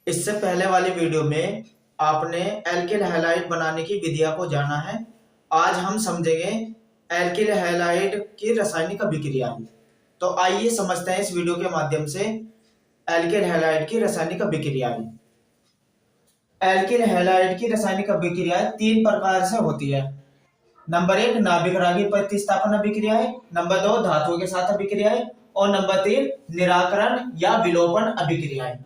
इससे पहले वाली वीडियो में आपने एल्किल हैलाइड बनाने की विधियां को जाना है। आज हम समझेंगे एल्किल हैलाइड की रासायनिक अभिक्रिया। तो आइए समझते हैं इस वीडियो के माध्यम से एल्किल हैलाइड की रासायनिक अभिक्रिया। एल्किल हैलाइड की रासायनिक अभिक्रिया तीन प्रकार से होती है। नंबर एक, नाभिक रागी प्रतिस्थापन अभिक्रियाएं। नंबर दो, धातुओं के साथ अभिक्रियाएं। और नंबर तीन, निराकरण या विलोपन अभिक्रियाएं।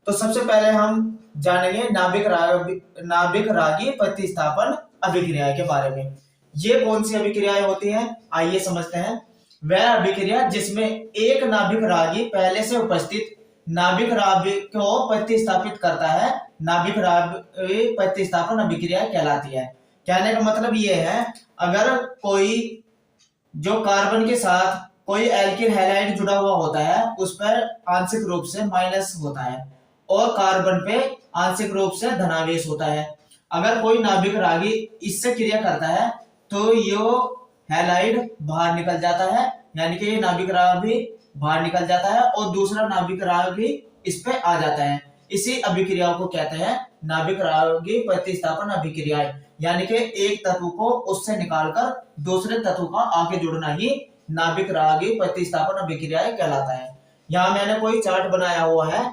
तो सबसे पहले हम जानेंगे नाभिक रागी प्रतिस्थापन अभिक्रिया के बारे में। ये कौन सी अभिक्रियाएं होती हैं, आइए समझते हैं। वह अभिक्रिया जिसमें एक नाभिक रागी पहले से उपस्थित नाभिक रागी को प्रतिस्थापित करता है, नाभिक रागी प्रतिस्थापन अभिक्रिया कहलाती है। कहने का मतलब ये है, अगर कोई जो कार्बन के साथ कोई एल्किल हैलाइड जुड़ा हुआ होता है उस पर आंशिक रूप से माइनस होता है और कार्बन पे आंशिक रूप से धनावेश होता है। अगर कोई नाभिक रागी इससे क्रिया करता है तो यो हैलाइड बाहर निकल जाता है, यानी कि ये नाभिक रागी बाहर निकल जाता है और दूसरा नाभिक रागी इस पे आ जाता है। इसी अभिक्रियाओं को कहते हैं नाभिक रागी प्रतिस्थापन अभिक्रियाएं, यानी कि एक तत्व को उससे निकालकर दूसरे तत्व का आके जुड़ना ही नाभिक रागी प्रतिस्थापन अभिक्रियाएं कहलाता है। यहाँ मैंने कोई चार्ट बनाया हुआ है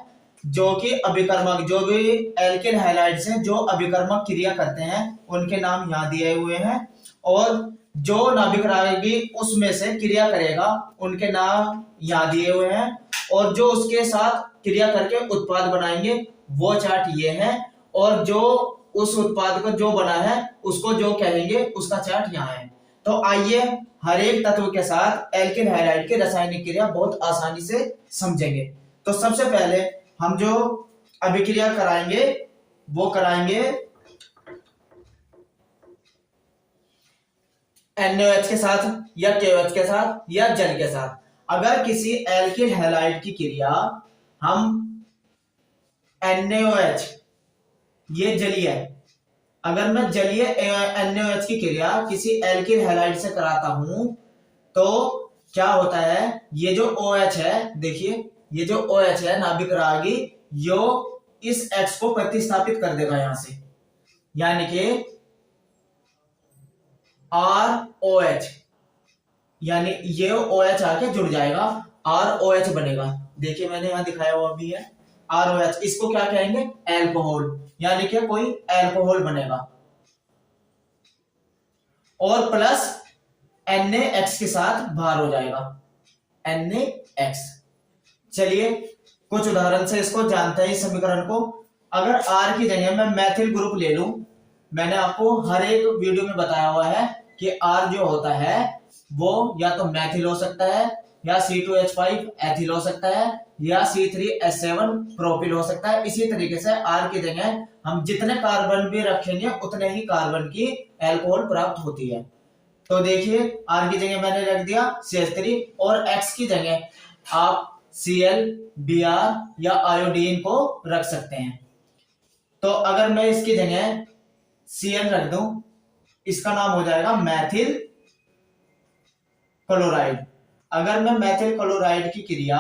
जो कि अभिकर्मक, जो भी एल्किल हैलाइड से जो अभिकर्मक क्रिया करते हैं उनके नाम यहाँ दिए हुए हैं और जो नाभिक रागी उसमें से क्रिया करेगा उनके नाम यहाँ दिए हुए हैं और जो उसके साथ क्रिया करके उत्पाद बनाएंगे वो चार्ट ये है और जो उस उत्पाद को जो बना है उसको जो कहेंगे उसका चार्ट यहाँ है। तो आइए हर एक तत्व के साथ एल्किल हैलाइड की रासायनिक क्रिया बहुत आसानी से समझेंगे। तो सबसे पहले हम जो अभिक्रिया कराएंगे वो कराएंगे NaOH के साथ या KOH के साथ या जल के साथ। अगर किसी एल्किल हैलाइड की क्रिया हम NaOH, ये जलीय है, अगर मैं जलीय NaOH की क्रिया किसी एल्किल हैलाइड से कराता हूं तो क्या होता है, ये जो OH है, देखिए ये जो OH है नाभिक रागी, यो इस X को प्रतिस्थापित कर देगा यहां से, यानी कि ROH, यानी ये OH आके जुड़ जाएगा, ROH बनेगा। देखिए मैंने यहां दिखाया हुआ भी है ROH, इसको क्या कहेंगे, एल्कोहल, यानी कि कोई एल्कोहल बनेगा और प्लस NaX के साथ बाहर हो जाएगा, NaX। चलिए कुछ उदाहरण से इसको जानते हैं इस समीकरण को। अगर R की जगह मैं मैथिल ग्रुप ले लूं, मैंने आपको हर एक वीडियो में बताया हुआ है कि R जो होता है वो या तो मैथिल हो सकता है या C2H5 एथिल हो सकता है या C3H7 प्रोपिल हो सकता है। इसी तरीके से R की जगह हम जितने कार्बन भी रखेंगे उतने ही कार्बन की एल्कोहल प्राप्त होती है। तो देखिए R की जगह मैंने रख दिया CH3 और X की जगह आप Cl, Br या आयोडीन को रख सकते हैं। तो अगर मैं इसकी जगह Cl रख दूं, इसका नाम हो जाएगा मैथिल क्लोराइड। अगर मैं मैथिल क्लोराइड की क्रिया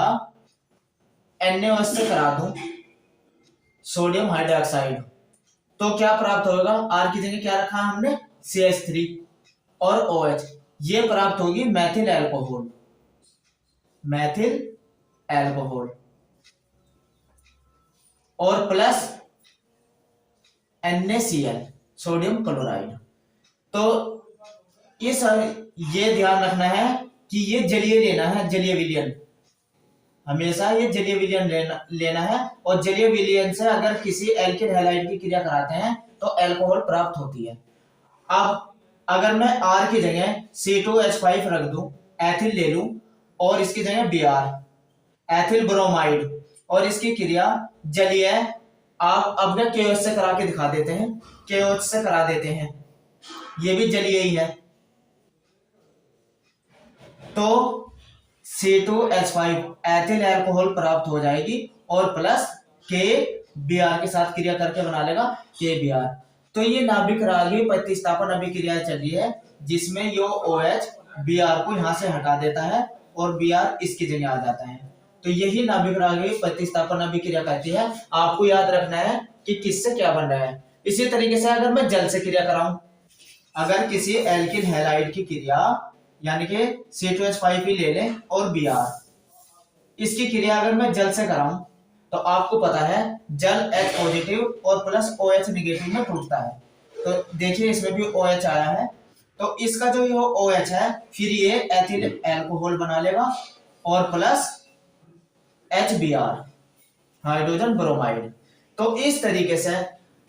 NaOH से करा दूं, सोडियम हाइड्रोक्साइड, तो क्या प्राप्त होगा, R की जगह क्या रखा है हमने, CH3 और OH, ये प्राप्त होगी मैथिल एल्कोहल, मैथिल एल्कोहल और प्लस NaCl, सोडियम क्लोराइड। तो इस ये ध्यान रखना है कि ये जलीय लेना है, जलीय विलयन, हमेशा ये जलीय विलयन लेना है और जलीय विलयन से अगर किसी एल्किल हैलाइड की क्रिया कराते हैं तो एल्कोहल प्राप्त होती है। अब अगर मैं R की जगह C2H5 रख दूं, एथिल ले लूं और इसकी जगह Br, एथिल ब्रोमाइड, और इसकी क्रिया जलीय, आप अपने KOH से करा के दिखा देते हैं, KOH से करा देते हैं, ये भी जलीय ही है। तो C2H5 एथिल अल्कोहल प्राप्त हो जाएगी और प्लस KBr के साथ क्रिया करके बना लेगा KBr। तो ये नाभिक रागी प्रतिस्थापन अभिक्रिया चल रही है जिसमें यो OH Br को यहां से हटा देता है और Br इसकी जगह आ जाता है। तो यही नाभिक रागी प्रतिस्थापन अभिक्रिया कहती है। आपको याद रखना है कि किससे क्या बन रहा है। इसी तरीके से अगर मैं जल से क्रिया कराऊं, अगर किसी एल्किल हैलाइड की क्रिया यानी कि C2H5 ही ले लें और Br, इसकी क्रिया अगर मैं जल से कराऊं तो आपको पता है जल H पॉजिटिव और प्लस OH निगेटिव में टूटता है। तो देखिए इसमें भी OH आया है, तो इसका जो ये OH है फिर ये एथिल एल्कोहल बना लेगा और प्लस HBr हाइड्रोजन ब्रोमाइड। तो इस तरीके से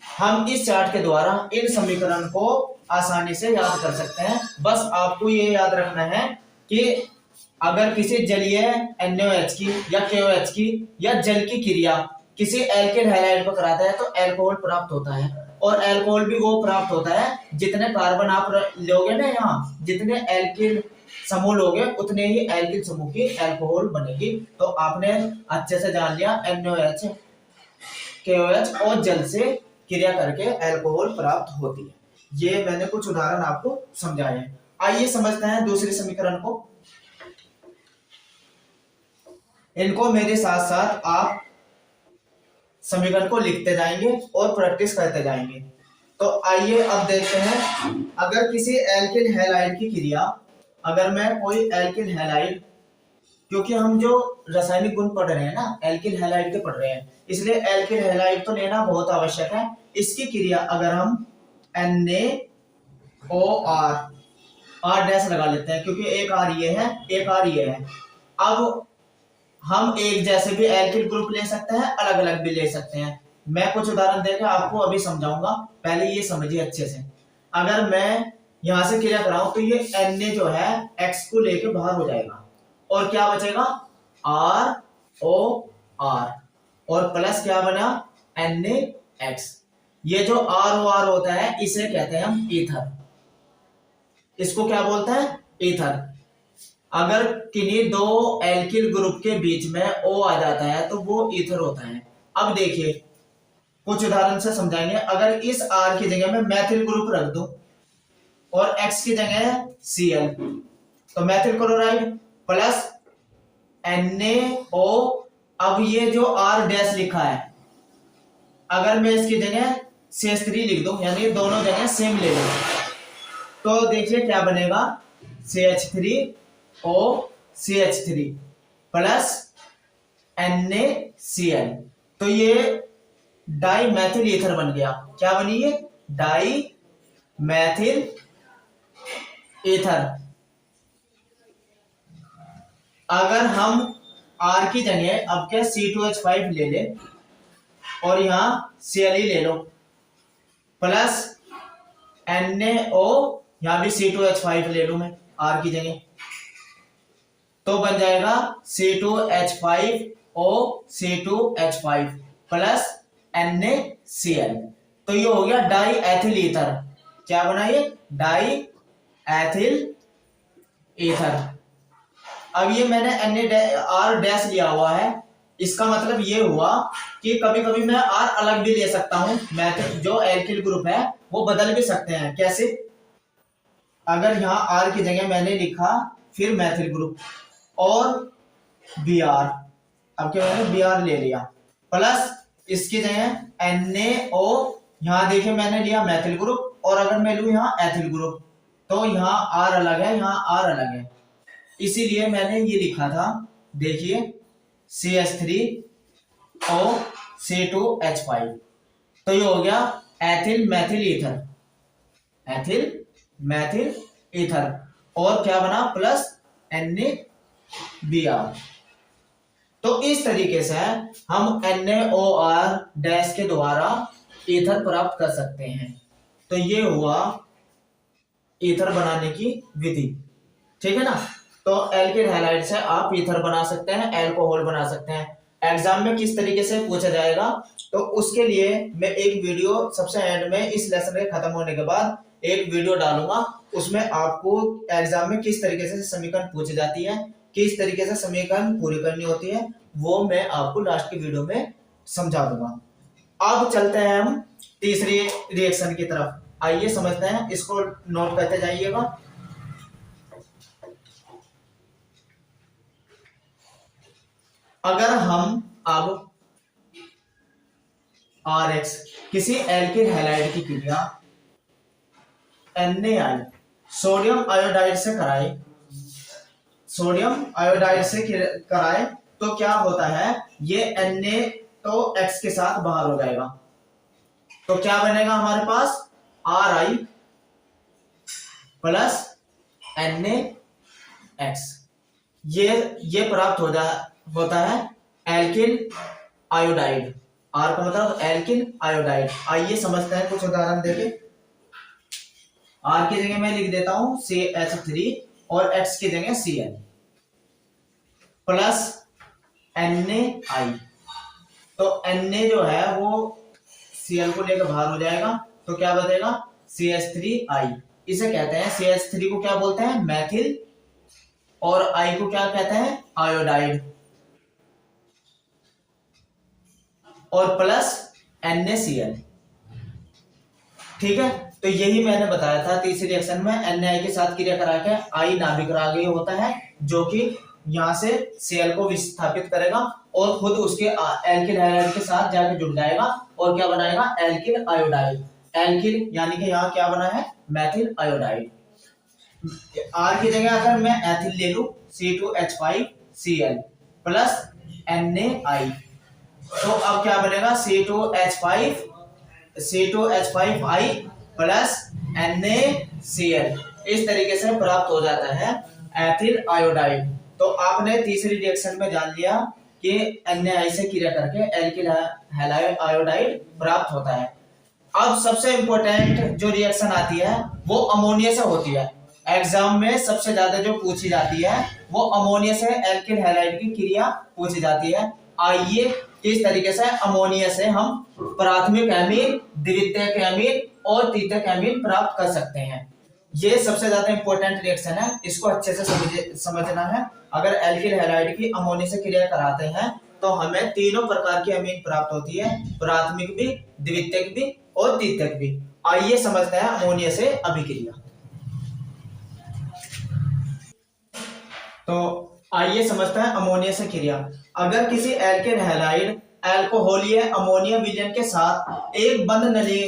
हम इस चार्ट के द्वारा इन समीकरण को आसानी से याद कर सकते हैं। बस आपको ये याद रखना है कि अगर किसी जलीय NaOH की या KOH की या जल की क्रिया किसी एल्किल हैलाइड पर कराता है तो एल्कोहल प्राप्त होता है, और एल्कोहल भी वो प्राप्त होता है जितने कार्बन आप लोगे ना, यहाँ जितने एल्किल समूह लोगे उतने ही एल्किल समूह की एल्कोहल बनेगी। तो आपने अच्छे से जान लिया NaOH KOH और जल से क्रिया करके एल्कोहल प्राप्त होती है। ये मैंने कुछ उदाहरण आपको समझाए हैं। आइए समझते हैं दूसरे समीकरण को। इनको मेरे साथ साथ आप समीकरण को लिखते जाएंगे और प्रैक्टिस करते जाएंगे। तो आइए अब देखते हैं, अगर किसी एल्किल हैलाइड की क्रिया, अगर मैं कोई एल्किल हैलाइड, क्योंकि हम जो रासायनिक गुण पढ़ रहे हैं ना एल्किल हैलाइड के पढ़ रहे हैं, इसलिए एल्किल हैलाइड तो लेना बहुत आवश्यक है। इसकी क्रिया अगर हम NaOR R डैश लगा लेते हैं, क्योंकि एक R ये है एक R ये है। अब हम एक जैसे भी एल्किल ग्रुप ले सकते हैं, अलग अलग भी ले सकते हैं। मैं कुछ उदाहरण देकर आपको अभी समझाऊंगा, पहले ये समझिए अच्छे से। अगर मैं यहां से क्रिया कराऊं तो ये Na जो है X को लेके बाहर हो जाएगा और क्या बचेगा ROR और प्लस क्या बना NaX। ये जो ROR होता है इसे कहते हैं हम ईथर। इसको क्या बोलते हैं ईथर। अगर किन्हीं दो एल्किल ग्रुप के बीच में O आ जाता है तो वो ईथर होता है। अब देखिए कुछ उदाहरण से समझाएंगे। अगर इस R की जगह में मैथिल ग्रुप रख दूं और X की जगह Cl, तो मैथिल क्लोराइड प्लस NaO। अब ये जो R डैश लिखा है, अगर मैं इसकी जगह CH3 लिख दूं, यानी दोनों जगह सेम ले लूं, तो देखिए क्या बनेगा CH3O CH3 प्लस NaCl। तो ये डाई मैथिल ईथर बन गया। क्या बनी ये डाई मैथिल ईथर। अगर हम R की जगह अब क्या C2H5 ले ले और यहां Cl ले लो प्लस NaO, यहां भी C2H5 ले लूं मैं R की जगह, तो बन जाएगा C2H5O C2H5 प्लस NaCl। तो ये हो गया डाई एथिल ईथर। क्या बना ये डाई एथिल ईथर। अब ये मैंने R डैश लिया हुआ है, इसका मतलब ये हुआ कि कभी कभी मैं R अलग भी ले सकता हूं। मैथिल जो एल्किल ग्रुप है वो बदल भी सकते हैं। कैसे? अगर यहां R की जगह मैंने लिखा फिर मैथिल ग्रुप और Br, अब क्या मैंने Br ले लिया प्लस इसकी जगह NaO, यहां देखिए मैंने लिया मैथिल ग्रुप, और अगर मैं लूं यहां एथिल ग्रुप तो यहां R अलग है यहां R अलग है, इसीलिए मैंने ये लिखा था। देखिए CH3O C2H5, तो ये हो गया ethyl Maithil ether, ethyl Maithil ether, और क्या बना प्लस NaBr। तो इस तरीके से हम NaOR डैश के द्वारा ईथर प्राप्त कर सकते हैं। तो ये हुआ ईथर बनाने की विधि, ठीक है ना। तो एल्किल हैलाइड से आप ईथर बना सकते हैं, एल्कोहल बना सकते हैं। एग्जाम में किस तरीके से पूछा जाएगा तो उसके लिए मैं एक वीडियो सबसे एंड में इस लेसन के खत्म होने के बाद एक वीडियो डालूंगा। उसमें आपको एग्जाम में किस तरीके से समीकरण पूछी जाती है, किस तरीके से समीकरण पूरी करनी होती है, वो मैं आपको लास्ट की वीडियो में समझा दूंगा। अब चलते हैं हम तीसरी रिएक्शन की तरफ। आइए समझते हैं, इसको नोट करते जाइएगा। अगर हम अब RX किसी एल्किल हैलाइड की क्रिया NaI सोडियम आयोडाइड से कराए, सोडियम आयोडाइड से कराए तो क्या होता है, ये Na तो X के साथ बाहर हो जाएगा, तो क्या बनेगा हमारे पास Ri प्लस NaX। ये प्राप्त होता है एल्किल आयोडाइड। R का मतलब एल्किल आयोडाइड। आइए समझते हैं कुछ उदाहरण देके। R की जगह मैं लिख देता हूं CH3 और X की जगह Cl प्लस NaI। तो Na जो है वो Cl को लेकर बाहर हो जाएगा, तो क्या बचेगा CH3I। इसे कहते हैं, CH3 को क्या बोलते हैं, मैथिल, और I को क्या कहते हैं, आयोडाइड, और प्लस NaCl। ठीक है, तो यही मैंने बताया था तीसरे रिएक्शन में Na के साथ क्रिया करा के I नाभिक रागी होता है, जो कि यहां से Cl को विस्थापित करेगा और खुद उसके एल्किल हैलाइड के साथ जाके जुड़ जाएगा और क्या बनाएगा, एल्किल आयोडाइड। एल्किल यानी कि यहाँ क्या बना है, मैथिल आयोडाइड। R की जगह अगर मैं एथिल ले लूं C2H5Cl प्लस NaI, तो अब क्या बनेगा C2H5I प्लस NaCl। इस तरीके से प्राप्त हो जाता है एथिल आयोडाइड। तो आपने तीसरी रिएक्शन में जान लिया कि NaI से क्रिया करके एल्किल हैलाइड आयोडाइड प्राप्त होता है। अब सबसे इंपॉर्टेंट जो रिएक्शन आती है वो अमोनिया से होती है। एग्जाम में सबसे ज्यादा जो पूछी जाती है वो अमोनिया से एल्किल हैलाइड की क्रिया पूछी जाती है। आइए इस तरीके से अमोनिया से हम प्राथमिक एमीन, द्वितीयक एमीन और तृतीयक एमीन प्राप्त कर सकते हैं। ये सबसे ज्यादा इंपॉर्टेंट रिएक्शन है, इसको अच्छे से समझना है। अगर एल्किल हैलाइड की अमोनिया से क्रिया कराते हैं तो हमें तीनों प्रकार की अमीन प्राप्त होती है, प्राथमिक भी, द्वितीयक भी और तृतीयक भी। आइए समझते हैं अमोनिया से अभिक्रिया। तो आइए समझते हैं अमोनिया से क्रिया। अगर किसी एल्किल हैलाइड अल्कोहलीय अमोनिया विलयन के साथ एक बंद नली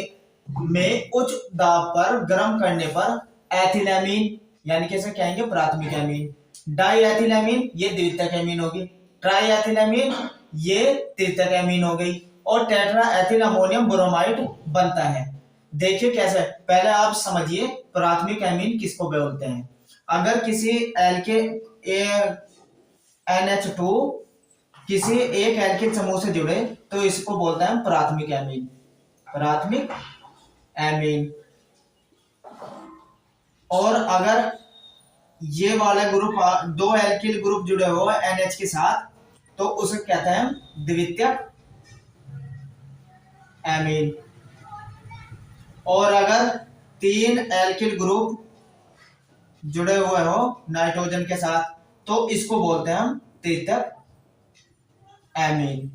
में उच्च दाब पर गर्म करने पर एथिलैमीन यानी कि इसे कहेंगे प्राथमिक एमीन, डाईएथिलैमीन ये द्वितीयक एमीन होगी, ट्राईएथिलैमीन ये तृतीयक एमीन हो गई, और टेट्रा एथिल अमोनियम ब्रोमाइड बनता है। देखिए कैसे, पहले आप समझिए प्राथमिक एमीन किसको बोलते हैं। अगर किसी एल्किल NH2 किसी एक एल्किल समूह से जुड़े तो इसको बोलते हैं प्राथमिक एमीन, प्राथमिक एमीन। और अगर ये वाला ग्रुप दो एल्किल ग्रुप जुड़े हो NH के साथ तो उसे कहते हैं द्वितीयक एमीन। और अगर तीन एल्किल ग्रुप जुड़े हुए हो नाइट्रोजन के साथ तो इसको बोलते हैं हम तृतीयक एमीन।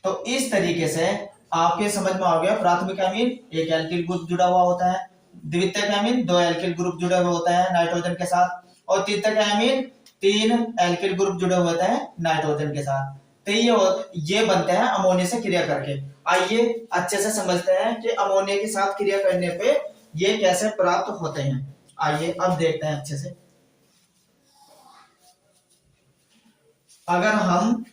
तो इस तरीके से आपके समझ में आ गया, प्राथमिक एमीन एक एल्किल ग्रुप जुड़ा हुआ होता है, द्वितीयक एमीन दो एल्किल ग्रुप जुड़े हुए होता है नाइट्रोजन के साथ, और तृतीयक एमीन तीन एल्किल ग्रुप जुड़े हुए होते हैं नाइट्रोजन के साथ। तो ये बनते हैं अमोनिया से क्रिया करके। आइए अच्छे से समझते हैं कि अमोनिया के साथ क्रिया करने पे ये कैसे प्राप्त होते हैं। आइए अब देखते हैं अच्छे से। अगर हम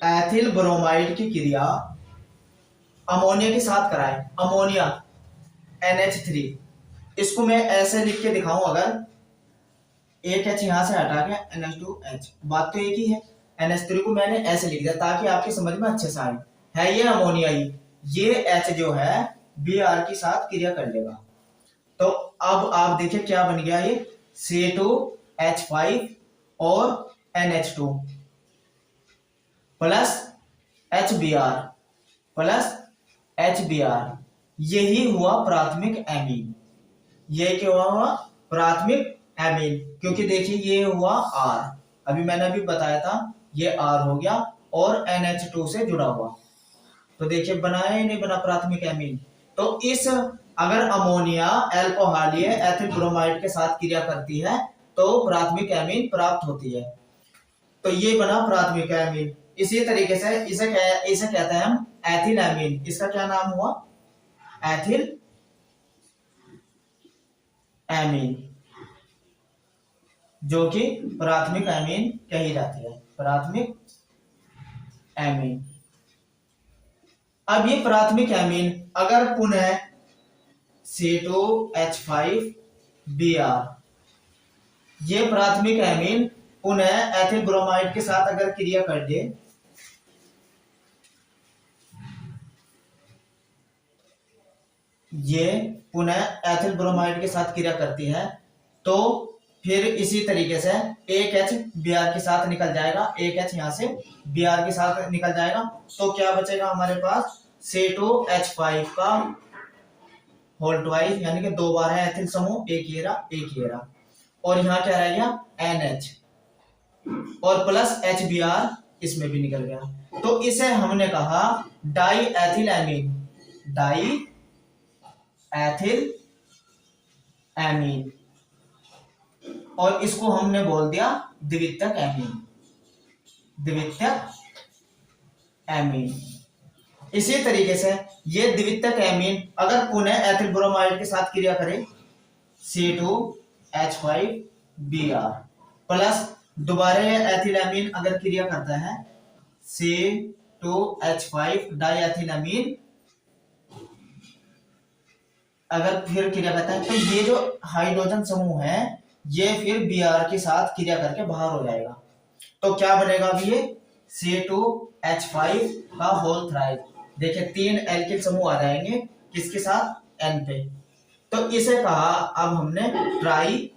एथिल ब्रोमाइड की क्रिया अमोनिया के साथ कराएं, अमोनिया NH3, इसको मैं ऐसे लिख के दिखाऊं, अगर एक H यहां से हटा के NH2H, बात तो एक ही है। NH3 को मैंने ऐसे लिख दिया ताकि आपकी समझ में अच्छे से आए। है ये अमोनिया ही, ये H जो है Br के साथ क्रिया कर लेगा। तो अब आप देखिए क्या बन गया, ये C2H5 और NH2 plus HBr plus HBr, यही हुआ प्राथमिक एमीन। ये क्या हुआ, प्राथमिक एमीन, क्योंकि देखिए ये हुआ R, अभी मैंने अभी बताया था ये R हो गया और NH2 से जुड़ा हुआ। तो देखिए बनाया ही नहीं बना प्राथमिक एमीन। तो इस अगर अमोनिया अल्कोहलीय एथिल ब्रोमाइड के साथ क्रिया करती है तो प्राथमिक एमीन प्राप्त होती है। तो ये बना प्राथमिक एमीन। इसी तरीके से इसे कहते हैं हम एथिल एमीन। इसका क्या नाम हुआ? एथिल एमीन, जो कि प्राथमिक एमीन कही जाती है, प्राथमिक एमीन। अब ये प्राथमिक एमीन अगर पुनः C2H5Br, ये प्राथमिक एमीन पुनः एथिल ब्रोमाइड के साथ अगर क्रिया कर दे, ये पुनः एथिल ब्रोमाइड के साथ क्रिया करती है तो फिर इसी तरीके से एक H Br के साथ निकल जाएगा, एक H यहां से Br के साथ निकल जाएगा। तो क्या बचेगा हमारे पास? C2H5 का होल ट्वाइस, यानी कि 2 बार है एथिल समूह, एक ये रहा, और यहाँ क्या रह गया? NH, और प्लस HBr इसमें भी निकल गया। तो इसे हमने कहा die ethyl amine, die ethyl amine, और इसको हमने बोल दिया द्वितीयक एमीन, द्वितीयक एमीन। इसी तरीके से ये द्वितीयक एमीन अगर पुनः एथिल ब्रोमाइड के साथ क्रिया करे C2H5Br प्लस दोबारा एथिल एमीन अगर क्रिया करता है C2H5 डाई एथिल एमीन अगर फिर क्रिया करता है, तो ये जो हाइड्रोजन समूह है ये फिर Br के साथ क्रिया करके बाहर हो जाएगा। तो क्या बनेगा? अभी ये C2H5 का होल थ्राइड। देखिए 3 एल्किल समूह आ जाएंगे किसके साथ? N पे। तो इसे कहा अब हमने ट्राई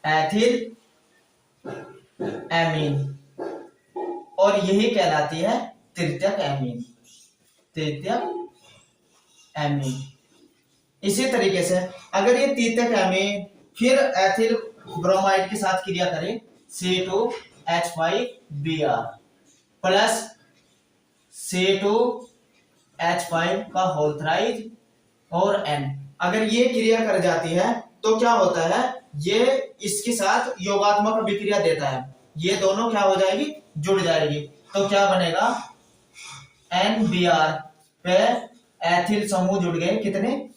एथिल एमीन, और यही कहलाती है तृतीयक एमीन, तृतीयक एमीन। इसी तरीके से अगर ये तृतीयक एमीन फिर एथिल ब्रोमाइड के साथ क्रिया करे C2H5Br प्लस C2H5 का होल थ्राइज और N, अगर ये क्रिया कर जाती है तो क्या होता है? ये इसके साथ योगात्मक अभिक्रिया देता है, ये दोनों क्या हो जाएगी? जुड़ जाएगी। तो क्या बनेगा? NBr पे एथिल समूह जुड़ गए, कितने?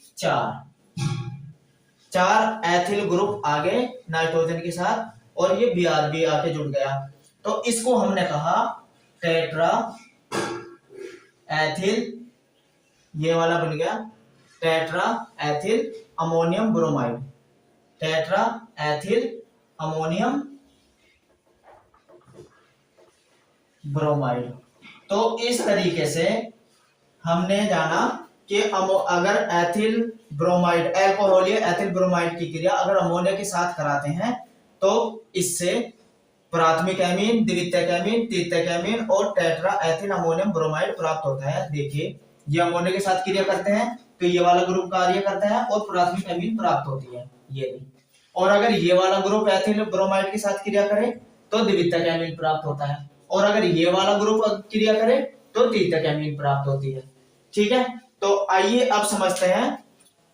4 एथिल ग्रुप आ गए नाइट्रोजन के साथ, और ये Br भी आके जुड़ गया। तो इसको हमने कहा टेट्रा एथिल, ये वाला बन गया tetra ethyl ammonium bromide, tetra ethyl ammonium bromide. तो इस तरीके से हमने जाना कि अगर एथिल ब्रोमाइड अल्कोहलीय एथिल ब्रोमाइड की क्रिया अगर अमोनिया के साथ कराते हैं तो इससे प्राथमिक एमीन, द्वितीयक एमीन, तृतीयक एमीन और टेट्रा एथिल अमोनियम ब्रोमाइड प्राप्त होता है। देखिए ये अमोनिया के साथ क्रिया करते हैं तो ये वाला ग्रुप कार्य करता है और प्राथमिक एमीन प्राप्त होती है, ये भी। और अगर ये वाला ग्रुप एथिल ब्रोमाइड के साथ क्रिया करे तो द्वितीयक एमीन प्राप्त होता है, और अगर ये वाला ग्रुप क्रिया करे तो तृतीयक एमीन प्राप्त होती है। ठीक है, तो आइए अब समझते हैं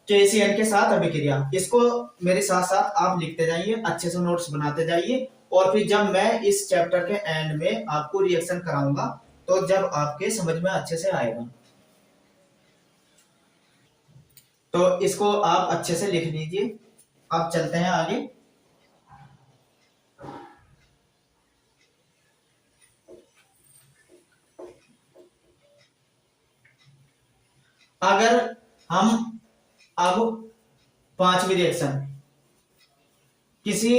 KCl के साथ अभिक्रिया। इसको मेरे साथ साथ आप लिखते जाइए, अच्छे से नोट्स बनाते जाइए, और फिर जब मैं इस चैप्टर के एंड में आपको रिएक्शन कराऊंगा तो जब आपके समझ में अच्छे से आएगा, तो इसको आप अच्छे से लिख लीजिए। अब चलते हैं आगे। अगर हम अब 5वीं रिएक्शन, किसी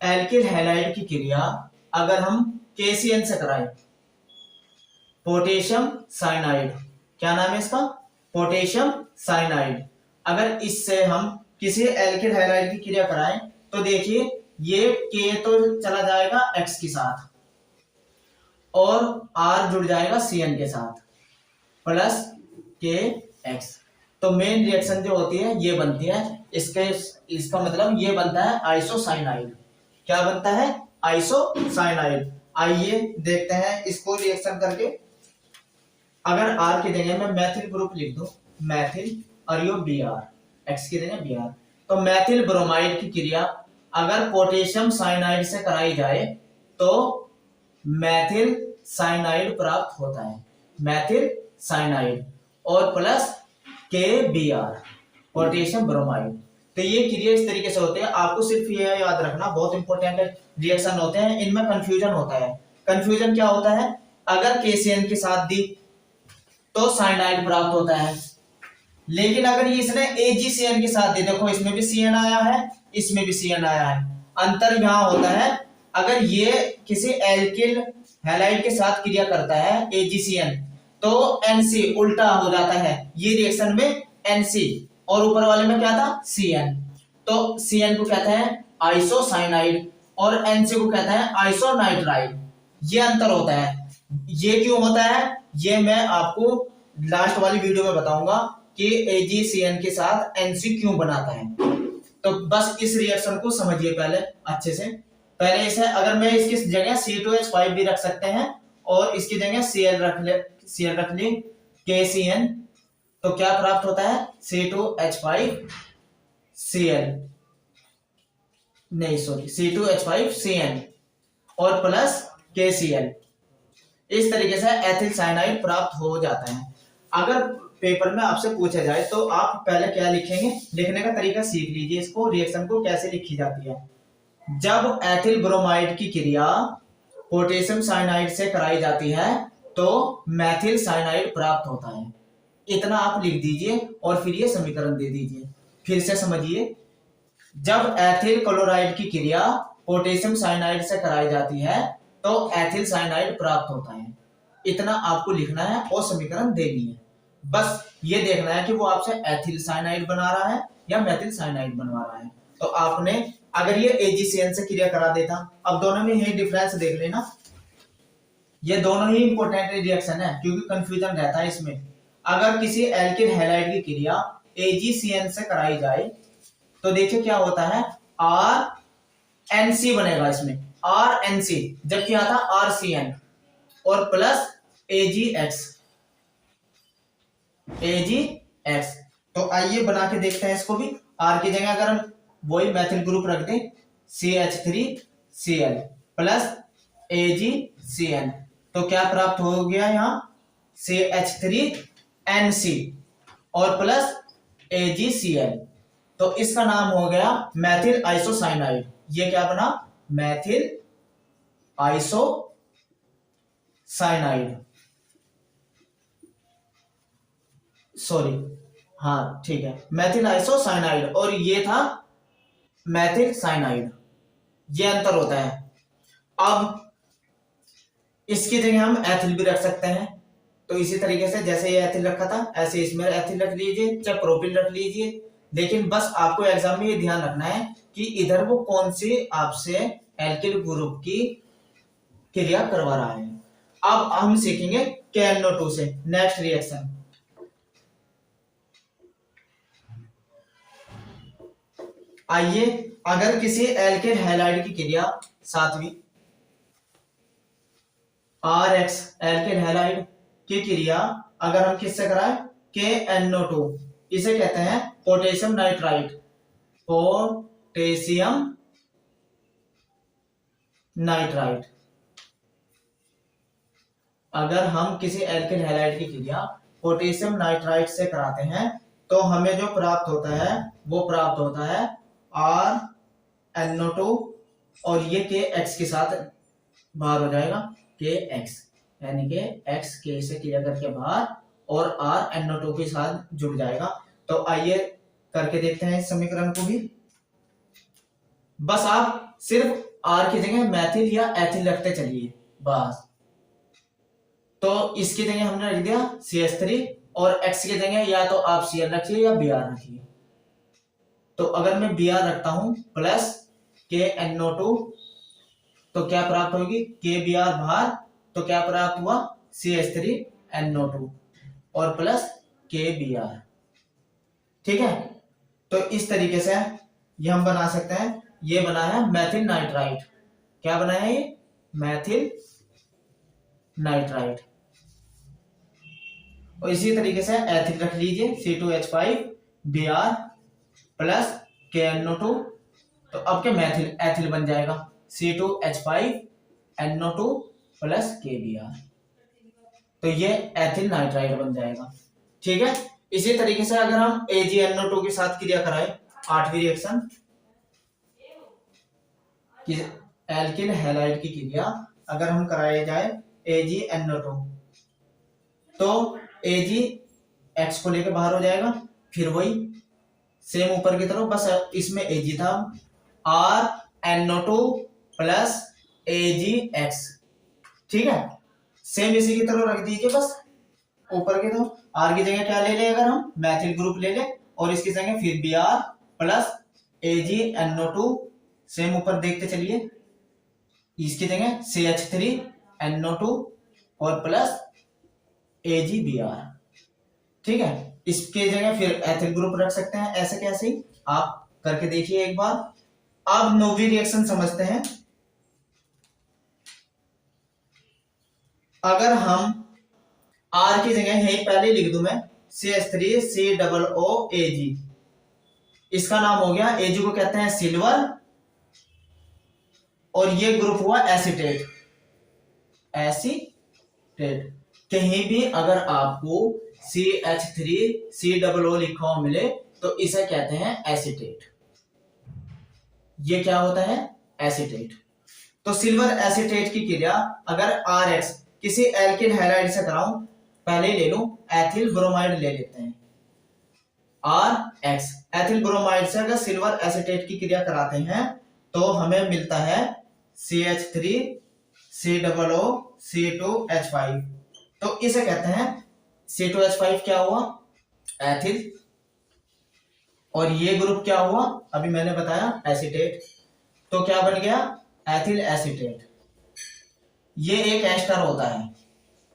एल्किल हैलाइड की क्रिया अगर हम KCl से कराएं, पोटेशियम साइनाइड, क्या नाम है इसका? Potassium cyanide. अगर इससे हम किसी एल्किल हैलाइड की क्रिया कराएं तो देखिए ये K तो चला जाएगा X के साथ और R जुड़ जाएगा Cn के साथ प्लस KX। तो मेन रिएक्शन जो होती है ये बनती है, इसका मतलब ये बनता है आइसोसाइनाइड। क्या बनता है? आइसोसाइनाइड। आइए देखते हैं इसको रिएक्शन करके। अगर R की जगह में मैथिल ग्रुप लिख दो, मैथिल और यो Br, X की जगह Br। तो मैथिल ब्रोमाइड की क्रिया अगर पोटेशियम साइनाइड से कराई जाए तो मैथिल साइनाइड प्राप्त होता है, मैथिल साइनाइड और प्लस KBr, पोटेशियम ब्रोमाइड। तो ये क्रिया इस तरीके से होते हैं, आपको सिर्फ ये याद रखना, बहुत इंपॉर्टेंट रिएक्शन होते हैं, इनमें कंफ्यूजन होता है। कंफ्यूजन क्या होता है, अगर KCN के साथ दी तो साइनाइड प्राप्त होता है, लेकिन अगर इसने AgCN के साथ दी, देखो इसमें भी Cn आया है, इसमें भी Cn आया है, अंतर यहां होता है अगर ये किसी एल्किल हैलाइड के साथ क्रिया करता है AgCN तो NC उल्टा हो जाता है, ये रिएक्शन में NC और ऊपर वाले में क्या था Cn, तो Cn को कहते हैं आइसोसाइनाइड और NC को कहते हैं आइसोनाइट्राइड, ये अंतर होता है। ये क्यों होता है ये मैं आपको लास्ट वाली वीडियो में बताऊंगा कि AgCN के साथ NC क्यों बनाता है। तो बस इस रिएक्शन को समझिए पहले अच्छे से। पहले इसे अगर मैं इसकी जगह C2H5 भी रख सकते हैं और इसकी जगह Cl रख ली KCN, तो क्या प्राप्त होता है C2H5Cl, नहीं सॉरी C2H5Cn और प्लस KCl। इस तरीके से एथिल साइनाइड प्राप्त हो जाता है। अगर पेपर में आपसे पूछा जाए तो आप पहले क्या लिखेंगे, लिखने का तरीका सीख लीजिए, इसको रिएक्शन को कैसे लिखी जाती है। जब एथिल ब्रोमाइड की क्रिया पोटेशियम साइनाइड से कराई जाती है तो मैथिल साइनाइड प्राप्त होता है, इतना आप लिख दीजिए और फिर ये समीकरण दे दीजिए। फिर से समझिए, जब एथिल क्लोराइड की क्रिया पोटेशियम साइनाइड से कराई जाती है तो एथिल साइनाइड प्राप्त होता है, इतना आपको लिखना है और समीकरण देनी है। बस ये देखना है कि वो आपसे एथिल साइनाइड बना रहा है या मैथिल साइनाइड बनवा रहा है। तो आपने अगर ये AgCN से क्रिया करा देता, अब दोनों में ये डिफरेंस देख लेना, ये दोनों ही इंपॉर्टेंट रिएक्शन है क्योंकि कंफ्यूजन रहता है इसमें। अगर किसी एल्किल हैलाइड की क्रिया AgCN से कराई जाए तो देखिए क्या होता है, RNC बनेगा इसमें, RNC, जबकि आता RCN और प्लस AgX। तो आइए बना के देखते हैं इसको भी। R की जगह अगर हम वही मैथिल ग्रुप रख दें CH3Cl प्लस AgCN, तो क्या प्राप्त हो गया यहाँ CH3NC और प्लस AgCl, तो इसका नाम हो गया मैथिल आइसोसाइनाइड। ये क्या बना, मैथिल आइसोसाइनाइड, सॉरी हाँ ठीक है, मैथिल आइसोसाइनाइड, और ये था मैथिल साइनाइड, ये अंतर होता है। अब इसकी जगह हम एथिल भी रख सकते हैं, तो इसी तरीके से जैसे ये एथिल रखा था ऐसे इसमें एथिल रख लीजिए, चाहे प्रोपिल रख लीजिए, लेकिन बस आपको एग्जाम में ये ध्यान रखना है कि इधर वो कौन सी आपसे एल्किल ग्रुप की क्रिया करवा रहा है। अब हम सीखेंगे KNO2 से नेक्स्ट रिएक्शन। आइए, अगर किसी एल्किल हैलाइड की क्रिया सातवीं RX एल्किल हैलाइड की क्रिया अगर हम किससे कराएं KNO2, इसे कहते हैं पोटेशियम नाइट्राइट, पोटेशियम नाइट्राइट। अगर हम किसी एल्किल हैलाइड की क्रिया पोटेशियम नाइट्राइट से कराते हैं तो हमें जो प्राप्त होता है वो प्राप्त होता है RNO2 और ये KX के साथ बाहर हो जाएगा, KX यानी कि X K से क्रिया करके बाहर और RNO2 के साथ जुड़ जाएगा। तो आइए करके देखते हैं इस समीकरण को भी। बस आप सिर्फ R की जगह मैथिल या एथिल रखते चलिए बस। तो इसकी जगह हमने रख दिया CH3 और X की जगह या तो आप Cl रखिए या Br रखिए। तो अगर मैं Br रखता हूं प्लस KNO2 तो क्या प्राप्त होगी KBr बाहर, तो क्या प्राप्त हुआ CH3NO2 और प्लस KBr। ठीक है, तो इस तरीके से ये हम बना सकते हैं। ये बना है मैथिल नाइट्राइट, क्या बना है ये मैथिल नाइट्राइट। और इसी तरीके से एथिल रख लीजिए, C2H5 Br प्लस KNO2, तो अब क्या मैथिल एथिल बन जाएगा, C2H5 NO2 प्लस KBr, तो ये एथिल नाइट्राइड बन जाएगा। ठीक है, इसी तरीके से अगर हम AgNO2 के साथ क्रिया कराएं, 8वीं रिएक्शन कि एल्किल हैलाइड की क्रिया अगर हम कराए जाए AgNO2, तो Ag X को लेकर बाहर हो जाएगा, फिर वही सेम ऊपर की तरफ, बस इसमें Ag था, RNO2 प्लस AgX। ठीक है, सेम इसी की तरह रख दीजिए, बस ऊपर की तरफ R की जगह क्या ले ले, अगर हम मैथिल ग्रुप ले ले, और इसकी जगह फिर Br प्लस AgNO2, सेम ऊपर देखते चलिए, इसकी जगह CH3NO2 और प्लस AgBr। ठीक है, इसके जगह फिर एथिल ग्रुप रख सकते हैं, ऐसे कैसे ही आप करके देखिए एक बार। अब 9वीं रिएक्शन समझते हैं। अगर हम R की जगह यही पहले लिख दूं मैं, CH3COOAg, इसका नाम हो गया, Ag को कहते हैं सिल्वर, और ये ग्रुप हुआ एसीटेट। एसीटेट कहीं भी अगर आपको CH3COO लिखा हुआ मिले तो इसे कहते हैं एसीटेट। ये क्या होता है, एसीटेट। तो सिल्वर एसीटेट की क्रिया अगर RX किसी एल्किल हैलाइड से कराऊं, पहले ले लूं एथिल ब्रोमाइड ले लेते हैं, RX एथिल ब्रोमाइड से अगर सिल्वर एसीटेट की क्रिया कराते हैं तो हमें मिलता है CH3COO C2H5, तो इसे कहते हैं C2H5 क्या हुआ, एथिल, और ये ग्रुप क्या हुआ, अभी मैंने बताया एसीटेट, तो क्या बन गया, एथिल एसीटेट। ये एक एस्टर होता है,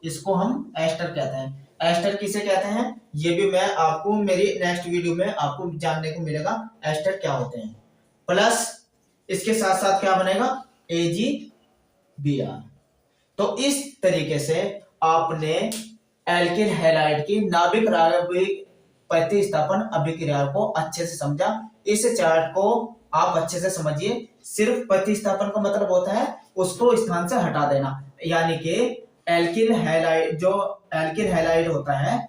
इसको हम एस्टर कहते हैं। एस्टर किसे कहते हैं, ये भी मैं आपको मेरी नेक्स्ट वीडियो में आपको जानने को मिलेगा एस्टर क्या होते हैं। प्लस इसके साथ साथ क्या बनेगा, AgBr। तो इस तरीके से आपने एल्किल हैलाइड की नाभिक रागिक प्रतिस्थापन अभिक्रिया को अच्छे से समझा। इस चार्ट को आप अच्छे से समझिए। सिर्फ प्रतिस्थापन का मतलब होता है उसको स्थान से हटा देना, यानी कि एल्किल हैलाइड, जो एल्किल हैलाइड होता है,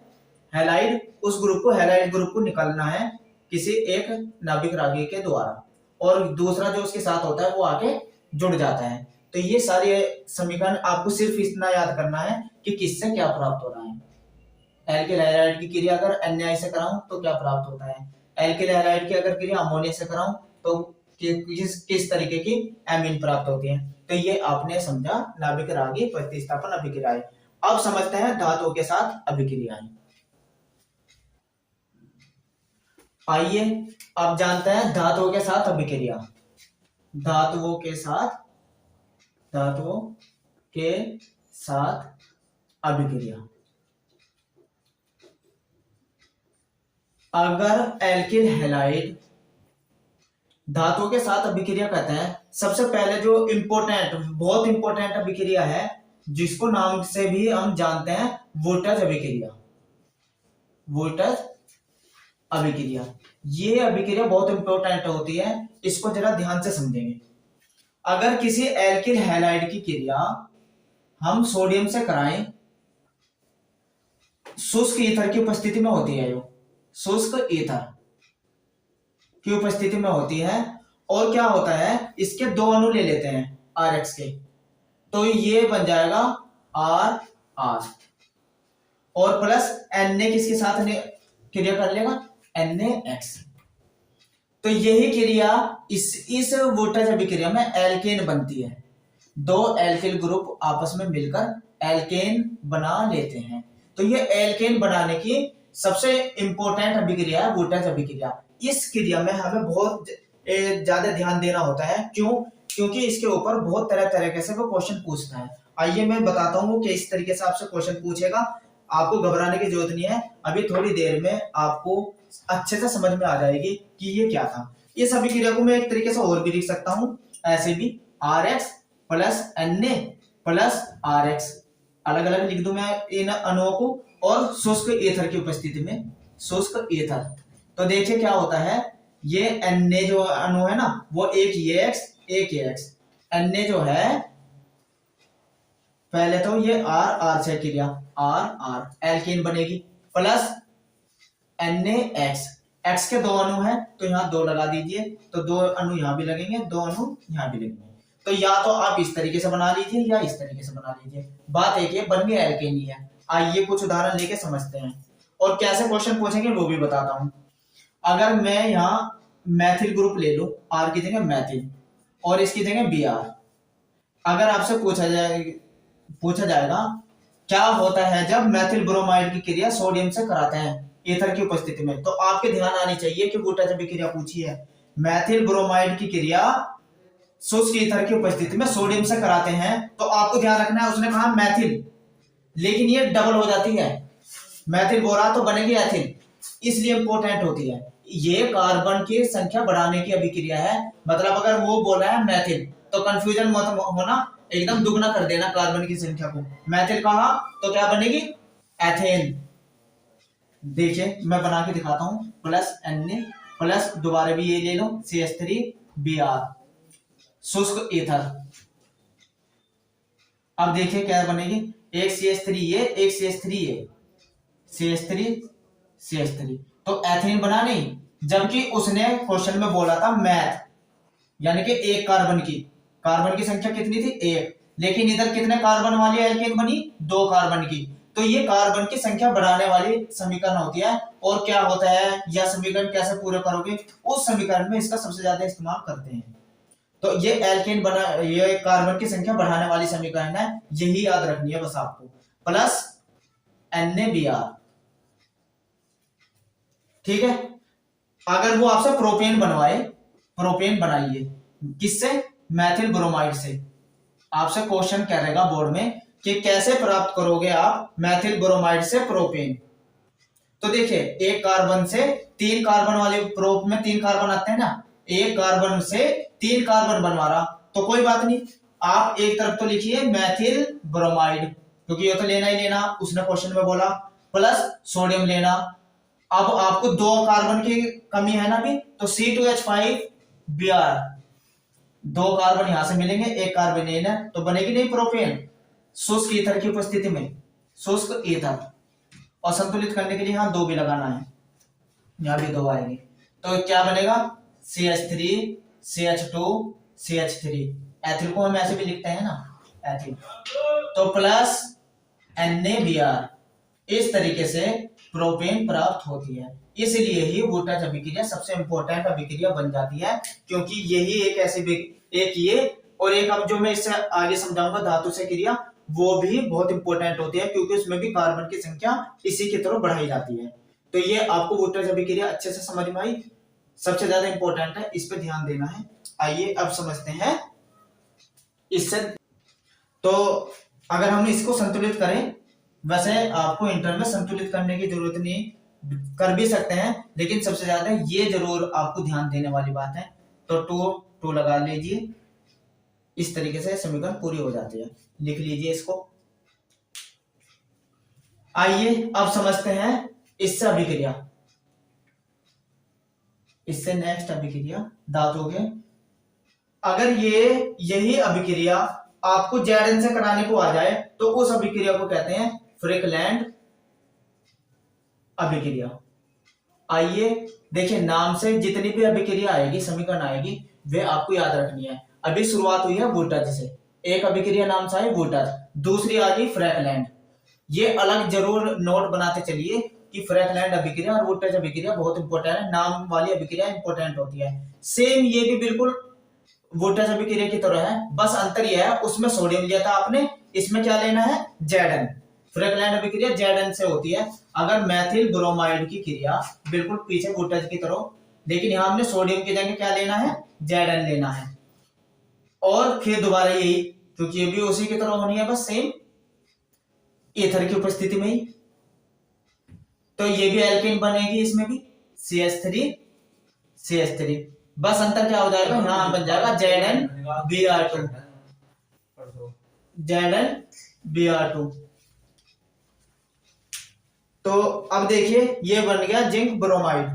हैलाइड, उस ग्रुप को, हैलाइड ग्रुप को निकालना है किसी एक नाभिक रागी के द्वारा, और दूसरा जो उसके साथ होता है वो आके जुड़ जाता है। तो ये सारे समीकरण आपको सिर्फ इतना याद करना है कि किससे क्या प्राप्त हो रहा है। एल्किल हैलाइड की क्रिया अगर NaI से कराऊं तो क्या प्राप्त होता है, एल्किल हैलाइड की अगर क्रिया अमोनिया से कराऊं तो किस तरीके की एमीन प्राप्त होती है। तो ये आपने समझा नाभिक रागी प्रतिस्थापन अभिक्रियाएं। अब समझते हैं धातुओं के साथ अभिक्रियाएं। आइए अब जानते हैं धातुओं के साथ अभिक्रिया। धातुओं के साथ अभिक्रिया, अगर एल्किल हैलाइड धातुओं के साथ अभिक्रिया कहते हैं, सबसे पहले जो बहुत इंपॉर्टेंट अभिक्रिया है, जिसको नाम से भी हम जानते हैं वोल्टेज अभिक्रिया। वोल्टेज अभिक्रिया, ये अभिक्रिया बहुत इंपॉर्टेंट होती है, इसको जरा ध्यान से समझेंगे। अगर किसी एल्किल हैलाइड की क्रिया हम सोडियम से कराएं, शुष्क ईथर की उपस्थिति में होती है, जो शुष्क ईथर की उपस्थिति में होती है, और क्या होता है, इसके दो अणु ले लेते हैं RX के, तो ये बन जाएगा RR, और प्लस Na किसके साथ क्रिया कर लेगा, NaX। तो यही क्रिया इस वोल्टेज अभिक्रिया में एल्केन बनती है। दो एल्किल ग्रुप आपस में मिलकर एल्केन बना लेते हैं। तो ये एल्केन बनाने की सबसे इंपॉर्टेंट अभिक्रिया है वोल्टेज अभिक्रिया। इस क्रिया में हमें बहुत ज्यादा ध्यान देना होता है। क्यों? क्योंकि इसके ऊपर बहुत तरह तरीके से वो क्वेश्चन पूछता है। आइए मैं बताता हूँ कि इस तरीके से आपसे क्वेश्चन पूछेगा, आपको घबराने की जरूरत नहीं है। अभी थोड़ी देर में आपको अच्छे से समझ में आ जाएगी कि ये क्या था। इस अभिक्रिया को मैं एक तरीके से और भी लिख सकता हूँ, ऐसे भी RX plus Na plus RX, अलग अलग लिख दूं मैं इन अणुओं को, और शुष्क ईथर की उपस्थिति में शुष्क ईथर। तो देखिए क्या होता है, ये Na जो अणु है ना वो एक एक AX, Na जो है पहले तो ये R से क्रिया R एल्कीन बनेगी, प्लस NaX, X के दो अणु है तो यहाँ दो लगा दीजिए, तो दो अणु यहाँ भी लगेंगे, दो अणु यहाँ भी लगेंगे। तो या तो आप इस तरीके से बना लीजिए या इस तरीके से बना लीजिए, बात एक है, बन गया एल्केन ही है। आइए कुछ उदाहरण लेके समझते हैं और कैसे क्वेश्चन पूछेंगे वो भी बताता हूं। अगर मैं यहाँ मैथिल ग्रुप ले लूं, R की जगह मैथिल और इसकी जगह Br, अगर आपसे पूछा जाएगा क्या होता है जब मैथिल ब्रोमाइड की क्रिया सोडियम से कराते हैं ईथर की उपस्थिति में, तो आपके ध्यान आनी चाहिए कि वुडटच अभिक्रिया पूछी है, मैथिल ब्रोमाइड की क्रिया शुष्क ईथर की उपस्थिति में सोडियम से कराते हैं, तो आपको ध्यान रखना है उसने कहा मैथिल, लेकिन ये डबल हो जाती है, मैथिल बोरा तो बनेगी एथिल, इसलिए इंपॉर्टेंट होती है। ये कार्बन की संख्या बढ़ाने की अभिक्रिया है, मतलब अगर वो बोला है मैथिल तो कंफ्यूजन मत होना, एकदम दुगना कर देना कार्बन की संख्या को, मैथिल कहा तो क्या बनेगी एथेन। देखिए मैं बना के दिखाता हूं, प्लस Na प्लस दोबारा भी ये ले लो CH3Br शुष्क ईथर। अब देखिए क्या बनेगी, एक CH3 ये एक CH3 ये CH3 तो एथेन बना नहीं, जबकि उसने क्वेश्चन में बोला था मैथ, यानी कि एक कार्बन की संख्या कितनी थी एक, लेकिन इधर कितने कार्बन वाली एल्केन बनी, दो कार्बन की, तो ये कार्बन की संख्या बढ़ाने वाली समीकरण होती है। और क्या होता है यह समीकरण कैसे पूरा करोगे, उस समीकरण में इसका सबसे ज्यादा इस्तेमाल करते हैं। तो ये एल्केन बना, ये कार्बन की संख्या बढ़ाने वाली समीकरण है, यही याद रखनी है बस आपको, प्लस NaBr, ठीक है। अगर वो आपसे प्रोपेन बनाइए किससे, मैथिल ब्रोमाइड से, आपसे क्वेश्चन करेगा बोर्ड में कि कैसे प्राप्त करोगे आप मैथिल ब्रोमाइड से प्रोपेन। तो देखिए एक कार्बन से तीन कार्बन वाले प्रोप में तीन कार्बन आते हैं ना, एक कार्बन से तीन कार्बन बनवा रहा, तो कोई बात नहीं, आप एक तरफ तो लिखिए मैथिल ब्रोमाइड, क्योंकि ये तो लेना ही लेना, उसने क्वेश्चन में बोला, प्लस सोडियम लेना। अब आपको दो कार्बन की कमी है ना भी, तो C2H5Br, दो कार्बन यहां से मिलेंगे, एक कार्बन है तो बनेगी नहीं प्रोपेन, शुष्क ईथर की उपस्थिति में शुष्क ईथर, और संतुलित करने के लिए यहां दो भी लगाना है, यहां भी दो आएंगे, तो क्या बनेगा CH3 CH2 CH3, एथिल को हम ऐसे भी लिखते हैं ना एथिल, तो प्लस NaBr, इस तरीके से प्रोपेन प्राप्त होती है। इसलिए ही वुडटच अभिक्रिया सबसे इंपॉर्टेंट अभिक्रिया बन जाती है, क्योंकि यही एक ऐसी एक ये और एक अब जो मैं इससे आगे समझाऊंगा धातु से क्रिया, वो भी बहुत इंपॉर्टेंट होती है, क्योंकि उसमें भी कार्बन की संख्या इसी की तरह बढ़ाई जाती है। तो ये आपको वुडटच अभिक्रिया अच्छे से समझ में आई, सबसे ज्यादा इंपॉर्टेंट है, इस पे ध्यान देना है। आइए अब समझते हैं इससे, तो अगर हम इसको संतुलित करें, वैसे आपको इंटर में संतुलित करने की जरूरत नहीं, कर भी सकते हैं, लेकिन सबसे ज्यादा ये जरूर आपको ध्यान देने वाली बात है, तो टू लगा लीजिए, इस तरीके से समीकरण पूरी हो जाती है, लिख लीजिए इसको। आइए अब समझते हैं इससे अभिक्रिया, इससे नेक्स्ट अभिक्रिया धातु के, अगर यही अभिक्रिया आपको Zn से कराने को आ जाए तो उस अभिक्रिया को कहते हैं फ्रिकलैंड अभिक्रिया। आइए देखिए, नाम से जितनी भी अभिक्रिया आएगी, समीकरण आएगी, वे आपको याद रखनी है। अभी शुरुआत हुई है वुडटच से, एक अभिक्रिया नाम से आई वुडटच, दूसरी आ गई फ्रैकलैंड। ये अलग जरूर नोट बनाते चलिए कि फ्रैकलैंड अभिक्रिया और वुडटच अभिक्रिया बहुत इंपॉर्टेंट है, नाम वाली अभिक्रिया इंपॉर्टेंट होती है। सेम ये भी बिल्कुल वुडटच अभिक्रिया की तरह है, बस अंतर यह है उसमें सोडियम लिया था आपने, इसमें क्या लेना है Zn। फ्रैकलैंड अभिक्रिया Zn से होती है। अगर मैथिल ब्रोमाइड की क्रिया बिल्कुल पीछे वुडटच की तरह, लेकिन यहां हमने सोडियम की जगह क्या लेना है Zn लेना है, और फिर दोबारा यही, क्योंकि ये भी उसी की तरह होनी है, बस सेम ईथर की उपस्थिति में ही, तो ये भी एल्केन बनेगी, इसमें भी CH3 बस अंतर क्या हो जाएगा, यहां बन जाएगा ZnBr2। तो अब देखिए ये बन गया जिंक ब्रोमाइड,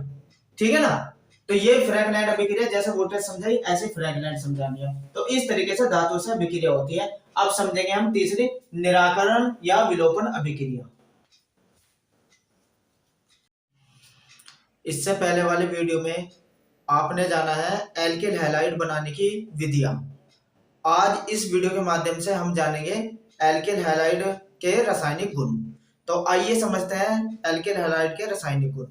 ठीक है ना। तो ये फ्रैगनेंट अभिक्रिया, जैसे वोल्टेज समझाई ऐसे फ्रैगनेंट समझानी है। तो इस तरीके से धातु से अभिक्रिया होती है। अब समझेंगे हम तीसरी, निराकरण या विलोपन अभिक्रिया। इससे पहले वाले वीडियो में आपने जाना है एल्किल हैलाइड बनाने की विधियां। आज इस वीडियो के माध्यम से हम जानेंगे एल्किल हैलाइड के रासायनिक गुण। तो आइए समझते हैं एल्किल हैलाइड के रासायनिक गुण।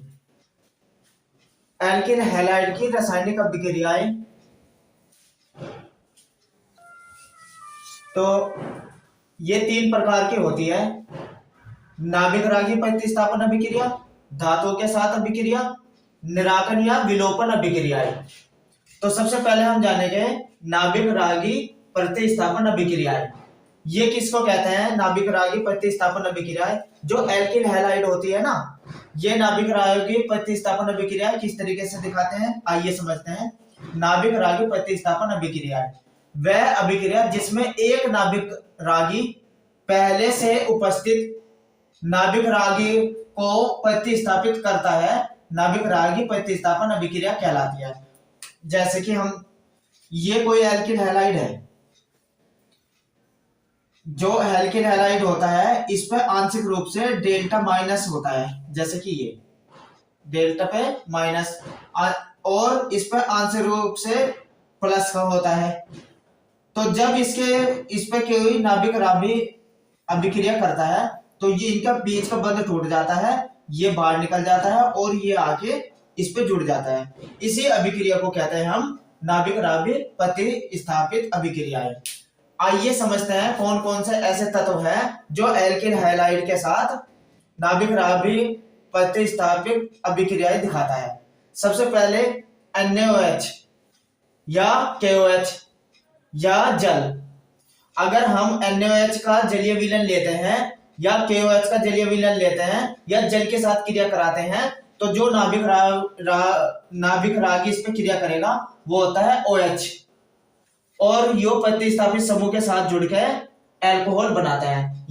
एल्किल हैलाइड की रासायनिक अभिक्रियाएं, तो ये 3 प्रकार की होती है। नाभिक रागी प्रतिस्थापन अभिक्रिया, धातुओं के साथ अभिक्रिया, निराकरण या विलोपन अभिक्रियाएं। तो सबसे पहले हम जानेंगे नाभिक रागी प्रतिस्थापन अभिक्रियाएं। ये किसको कहते हैं? नाभिक रागी प्रतिस्थापन अभिक्रियाएं। जो एल्किल हैलाइड होती है ना, ये नाभिक रागी प्रतिस्थापन अभिक्रियाएं किस तरीके से दिखाते हैं, आइए समझते हैं। नाभिक रागी प्रतिस्थापन अभिक्रियाएं वह अभिक्रिया जिसमें एक नाभिक रागी पहले से उपस्थित नाभिक रागी को प्रतिस्थापित करता है, नाभिक रागी प्रतिस्थापन अभिक्रिया कहलाती है। जैसे कि हम, ये कोई एल्किल हैलाइड है, जो एल्किल हैलाइड होता है इस पर आंशिक रूप से डेल्टा माइनस होता है, जैसे कि ये डेल्टा पे माइनस, और इस पर आंशिक रूप से प्लस का होता है। तो जब इस पे कोई नाभिक रागी अभिक्रिया करता है तो ये इनका बीच का बंध टूट जाता है, ये बाहर निकल जाता है और ये आके इस पे जुड़ जाता है। इसी अभिक्रिया को कहते हैं हम नाभिक रागी प्रतिस्थापित अभिक्रियाएं। आइए समझते हैं कौन कौन से ऐसे तत्व हैं जो एल्किल हैलाइड के साथ नाभिक रागी प्रतिस्थापित अभिक्रियाएं दिखाता है। सबसे पहले NaOH या KOH या जल। अगर हम NaOH का जलीय विलयन लेते हैं या KOH का जलीय विलयन लेते हैं या जल के साथ क्रिया कराते हैं, तो जो नाभिक रागी इस पे क्रिया करेगा वो होता है OH, और यो प्रतिस्थापित समूह के साथ जुड़ के अल्कोहल बनाता है।